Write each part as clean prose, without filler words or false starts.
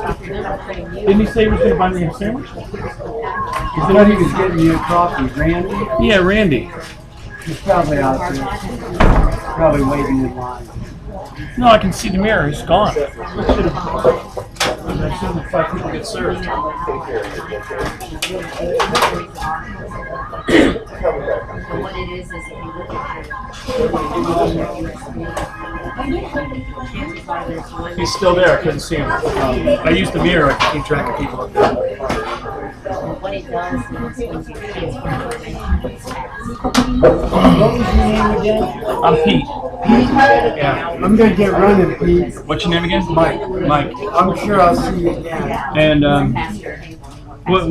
Didn't he say he was going to buy me a sandwich? He said he was getting you a coffee. Randy? Yeah, Randy. He's probably out there. Probably waiting in line. No, I can see the mirror. He's gone. I assume 5 people get served. So what it is if you look at your He's still there. I couldn't see him. I used the mirror. I can keep track of people up there. what it does is when you transfer What was your name again? I'm Pete. Yeah. I'm going to get running, Pete. What's your name again? Mike. Mike. I'm sure I'll see you again. And what do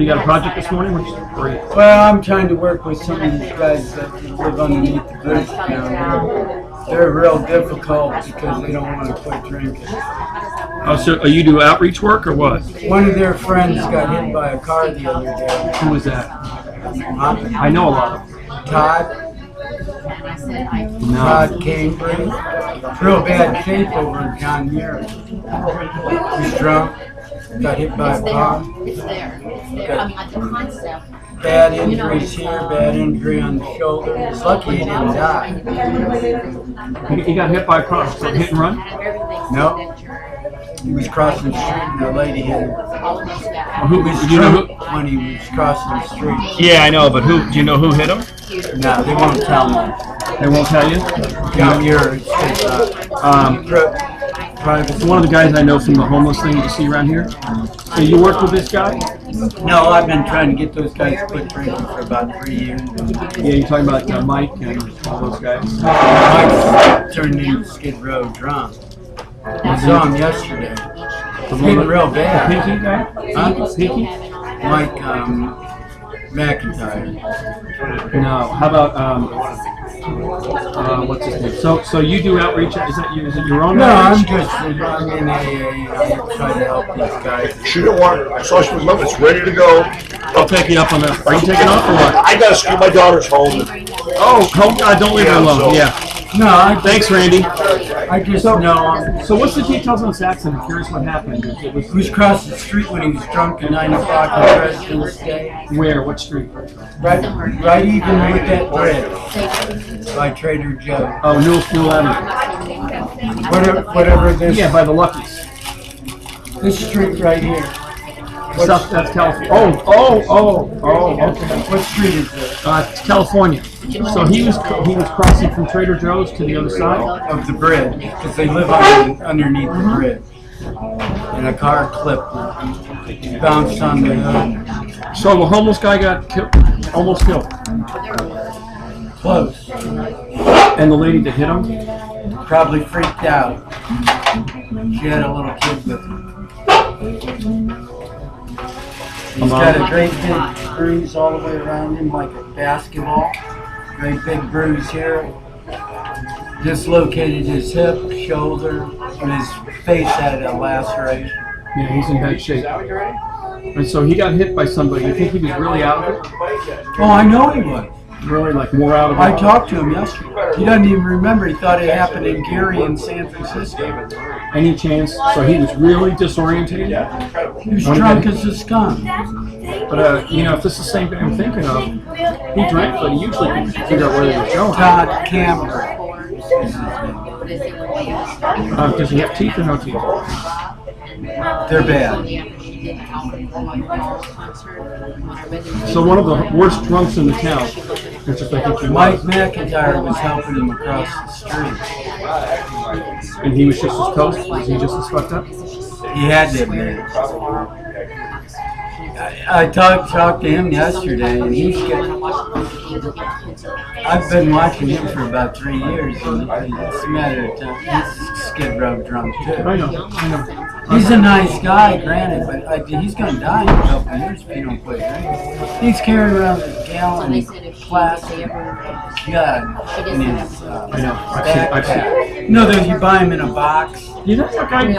you got a project this morning? Well, I'm trying to work with some of these guys that live underneath the bridge down there. They're real difficult because they don't want to quit drinking. Oh, so you do outreach work or what? One of their friends got hit by a car the other day. Who was that? I know a lot of them. Todd Cambra. Real bad shape over in John Muir. He's drunk. Got hit by a car. it's there. I mean, like the concept. Bad injuries here, bad injury on the shoulder. It's lucky he didn't die. He got hit by a car. So hit and run? No. He was crossing the street and the lady hit him. Who? He was Do you know drunk who? when he was crossing the street. Yeah, I know, but who? Do you know who hit him? No, they won't tell me. They won't tell you. Down here, it's private. It's one of the guys I know from the homeless thing you see around here. So you work with this guy? No, I've been trying to get those guys to quit drinking for about 3 years. Yeah, you're talking about Mike and all those guys. Mike's turned into Skid Row drunk. I saw him yesterday. He's getting real The bad. Pinky guy? Huh? Pinky? Mike McIntyre. No. How about what's his name? So you do outreach? Is it your own No, I'm outreach? just I'm in AA. I try to help these guys. She didn't want it. I saw she was loving it. It's ready to go. I'll take you up on that. Are you taking off or what? I gotta school my daughter's home. Oh, God, don't leave her alone. Yeah. No, Thanks, Randy. I just know So what's the details on this accident? I'm curious what happened. It was he was crossing the street when he was drunk at 9 o'clock on President's Day. where? What street? Right even with that bridge by Trader Joe. Oh, New Avenue. Whatever this. Yeah, by the Luckies. This street right here. South, that's California. Okay. What street is this? It's California. So he was crossing from Trader Joe's to the other side. Of the bridge, because they live underneath the bridge. And a car clipped him. He bounced on the hood. So the homeless guy got killed, almost killed, Close. and the lady that hit him. Probably freaked out. She had a little kid with her. He's got a great big bruise all the way around him like a basketball. Great big bruise here. Dislocated his hip, shoulder, and his face had a laceration. Yeah, he's in bad shape. And so he got hit by somebody. You think he was really out of it? Oh, I know he was. Really, like more out of it? I talked to him yesterday. He doesn't even remember. He thought it happened in Gary in San Francisco. Any chance? So he was really disorientated? He was drunk as a skunk. But, if this is the same thing I'm thinking of, he drank, but he usually can figure out where he was going. Todd Cambra. Does he have teeth or no teeth? They're bad. So one of the worst drunks in the town, which is I think he Mike was, McIntyre was helping him across the street. and he was just as toast? Was he just as fucked up? He had to admit it. I talked to him yesterday, and he's getting. I've been watching him for about 3 years, and it's a matter of time. He's Skid Row drunk too. I know. He's a nice guy, granted, but he's going to die in a couple of years if he don't quit drinking. He's carrying around a gallon of plastic jug in his I know. I've seen. No, that you buy him in a box. Yeah, that's the guy.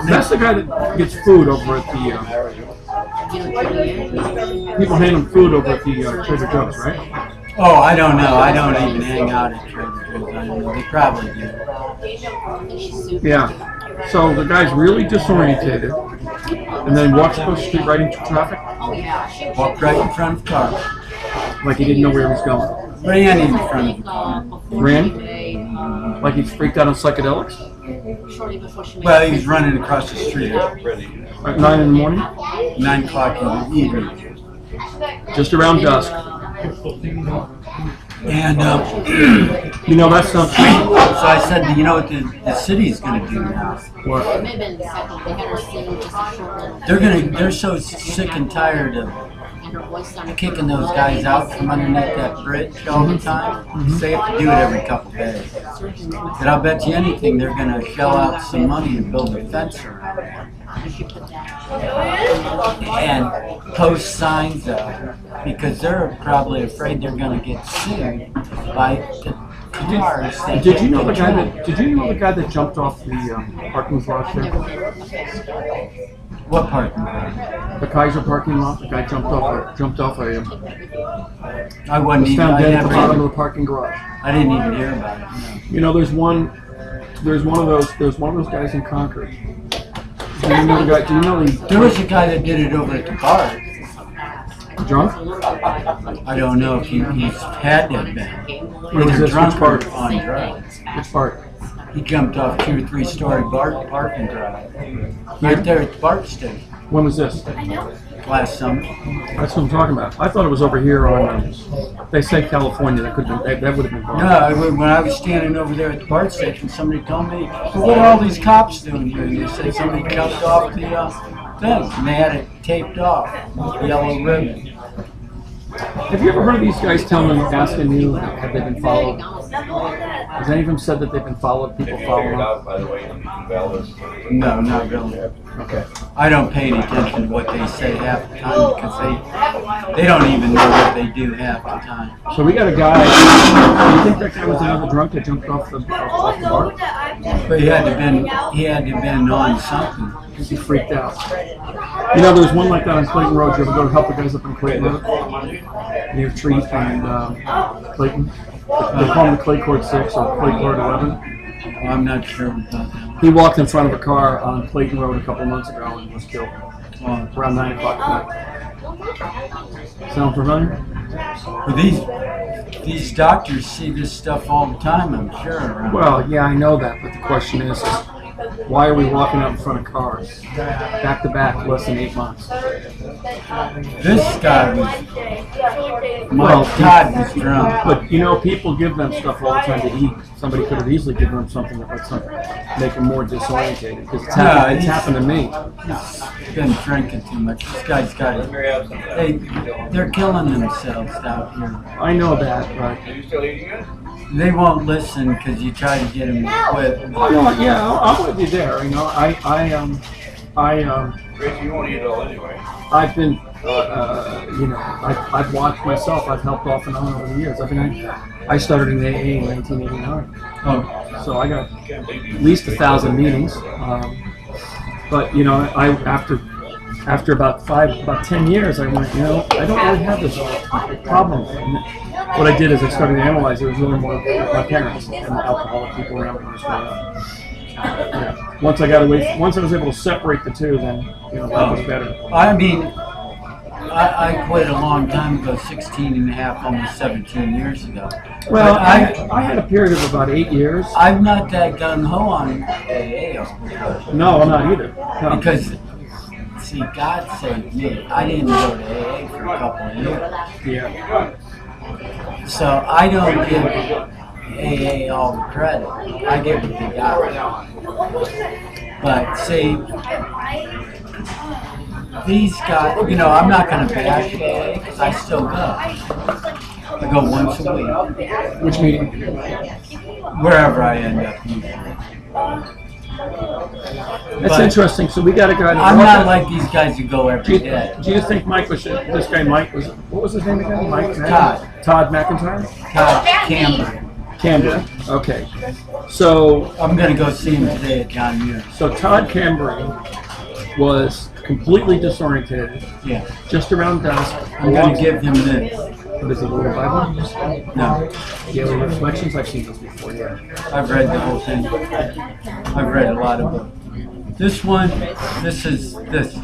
That's the guy that gets food over at the. People hand him food over at the Trader Joe's, right? Oh, I don't know. I don't even hang out at Trader Joe's. I don't know. They probably do. Yeah. So the guy's really disorientated, and then walks across the street right into traffic, Walked right in front of the car. like he didn't know where he was going. Ran in front of the car. Ran? Like he's freaked out on psychedelics? Well, he was running across the street at At 9 in the morning? 9 o'clock in the evening. Just around dusk. And You know, that's not... so I said, you know what the city's going to do now? What? They're so sick and tired of kicking those guys out from underneath that bridge all the time. They have to do it every couple days. And I'll bet you anything they're going to shell out some money and build a fence around it. And post signs up because they're probably afraid they're going to get sued by the cars. Did you know the guy that jumped off the parking garage there? What part? The Kaiser parking lot. The guy jumped off a I wasn't was even. found I, dead at the never bottom even, of the parking garage. I didn't even hear about it. No. You know, there's one of those guys in Concord. Do you know the guy? Do you know the There was a guy that did it over at the bar. drunk? I don't know if he's had to have been. Where was Either this? drunk Which or part? on drugs. Which part? He jumped off 2 or 3 story parking drive. Right there at the BART station When was this? last summer. That's what I'm talking about. I thought it was over here on. They say California. That could have been. That would have been. No, when I was standing over there at the BART station, somebody told me, well, what are all these cops doing here? And they said somebody jumped off the thing, and they had it taped off with yellow ribbon. Have you ever heard of these guys asking you, have they been followed? Has any of them said that they've been followed? People follow them? No, not really. Okay. I don't pay any attention to what they say half the time because they don't even know what they do half the time. So we got a guy. Do you think that guy was another drunk that jumped off the bar? But he had to been on something. Because he freaked out. You know, there's one like that on Clayton Road. You ever go to help the guys up on Clayton Road? Near Treat and Clayton. They call him the Clay Court 6 or Clay Court 11. I'm not sure about that. He walked in front of a car on Clayton Road a couple months ago and was killed around 9 o'clock at night. Sound familiar? But these doctors see this stuff all the time, I'm sure. Around. Well, yeah, I know that, but the question is why are we walking out in front of cars? Back to back, less than 8 months. This guy was, Todd was drunk. But you know, people give them stuff all the time to eat. Somebody could have easily given them something that would make them more disorientated. Because it's happened to me. He's been drinking too much. This guy's got it. They're killing themselves out here. I know that, but They won't listen because you try to get them to quit. well, yeah, I'm with you there. You know, Tracy, you won't eat it all anyway. I've been, you know, I've watched myself. I've helped off and on over the years. I started in AA in 1989. Oh, So I got at least 1,000 meetings. But you know, after about 10 years, I went, you know, I don't really have this problem. And what I did is I started to analyze. It was really more my parents and the alcoholic people around me. Yeah. Once I was able to separate the two, then you know, that was better. I mean, I quit a long time ago, 16 and a half, almost 17 years ago. Well, But I had a period of about 8 years. I'm not that gung-ho on AA. No, I'm not either. No. Because, see, God saved me. I didn't go to AA for a couple of years. Yeah. So I don't give AA all the credit. I give it to God. But see, these guys, you know, I'm not going to bash AA because I still go. I go once a week. Which meeting? Wherever I end up usually. That's interesting. So we got a guy. I'm not like these guys who go every day. Do you think Mike was this guy? Mike was what was his name again? Mike. Todd McIntyre. Todd Cambra. Cambra. Okay. So I'm gonna go see him today at John Muir. So Todd Cambra was completely disoriented. Yeah. Just around dusk. I'm gonna give him this. What is it, a little Bible? No. Daily Reflections? I've seen those before, yeah. I've read the whole thing. I've read a lot of books. This one, this is this.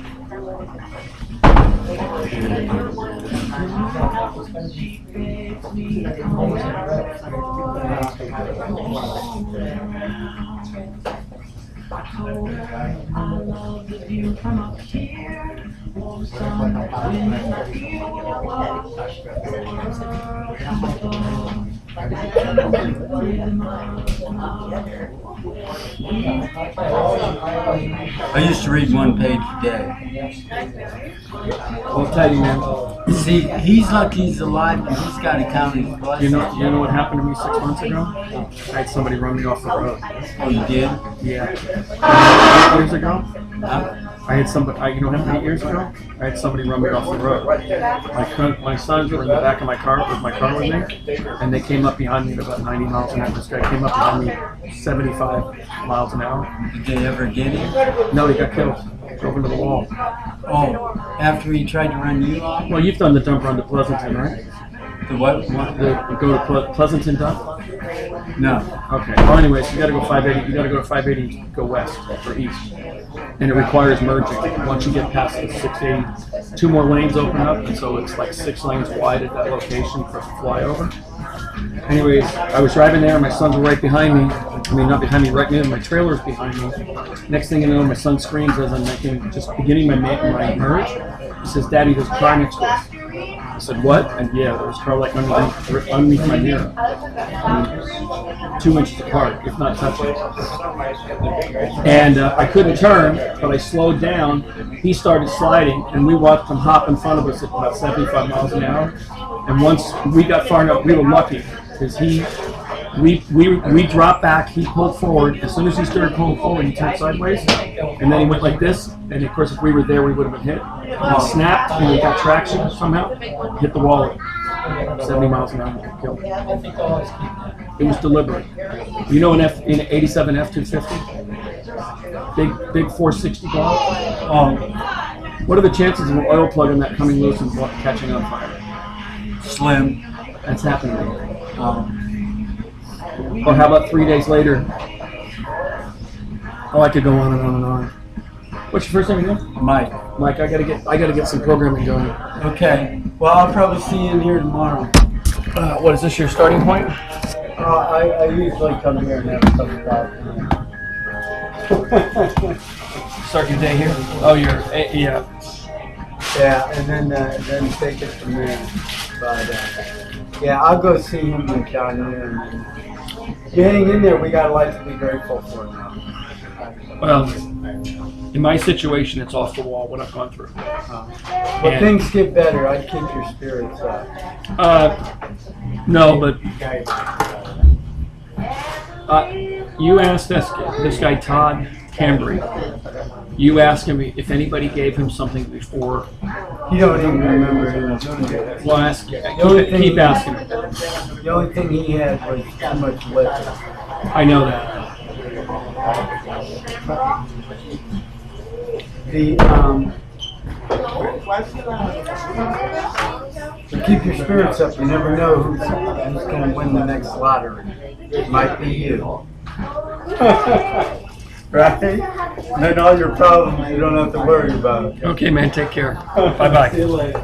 I used to read one page a day. I'll tell you, man. See, he's lucky he's alive and he's got to count his blessings. You know what happened to me 6 months ago? I had somebody run me off the road. Oh, you did? Yeah. 8 years ago, Huh? I had somebody. You know how many years ago? I had somebody run me off the road. My sons were in the back of my car with me, and they came up behind me at about 90 miles an hour. This guy came up behind me 75 miles an hour. Did they ever get him? No, he got killed. Drove into the wall. Oh, after he tried to run you off? Well, you've done the dump run to Pleasanton, right? The what? The go to Pleasanton dump? No. Okay. Well, anyways, you got to go 580. You got to go to 580 and go west or east, and it requires merging. Once you get past the 680, 2 more lanes open up, and so it's like 6 lanes wide at that location for flyover. Anyways, I was driving there, and my sons were right behind me. I mean, not behind me, right near my trailer's behind me. Next thing you know, my son screams as I'm beginning my merge. He says, "Daddy, there's a car next to us." I said, "What?" And yeah, there was a car like underneath my mirror. I mean, 2 inches apart, if not touching. And I couldn't turn, but I slowed down. He started sliding, and we watched him hop in front of us at about 75 miles an hour. And once we got far enough, we were lucky because we dropped back. He pulled forward. As soon as he started pulling forward, he turned sideways, and then he went like this. And of course, if we were there, we would have been hit. He snapped, and we got traction somehow. Hit the wall at 70 miles an hour, and killed. It was deliberate. You know, an 87 F-250, big 460 bar. What are the chances of an oil plug in that coming loose and catching on fire? Slim. That's happened to me. Or how about 3 days later? Oh, I could go on and on and on. What's your first name again? Mike. Mike, I gotta get some programming going. Okay. Well, I'll probably see you in here tomorrow. What is this, your starting point? I usually come here and have a couple of Start your day here? Oh, yeah. Yeah, and then take it from there. But yeah, I'll go see him down here. And you hang in there. We got a lot to be grateful for now. Well, in my situation, it's off the wall what I've gone through. When things get better, I'd keep your spirits up. No, but you asked this guy Todd Cambra. You asked him if anybody gave him something before. You don't even remember him. Well, keep asking him. The only thing he had was too much liquor. I know that. So keep your spirits up. You never know who's going to win the next lottery. It might be you. Right? Then all your problems you don't have to worry about. Okay, man. Take care. Bye-bye. See you later.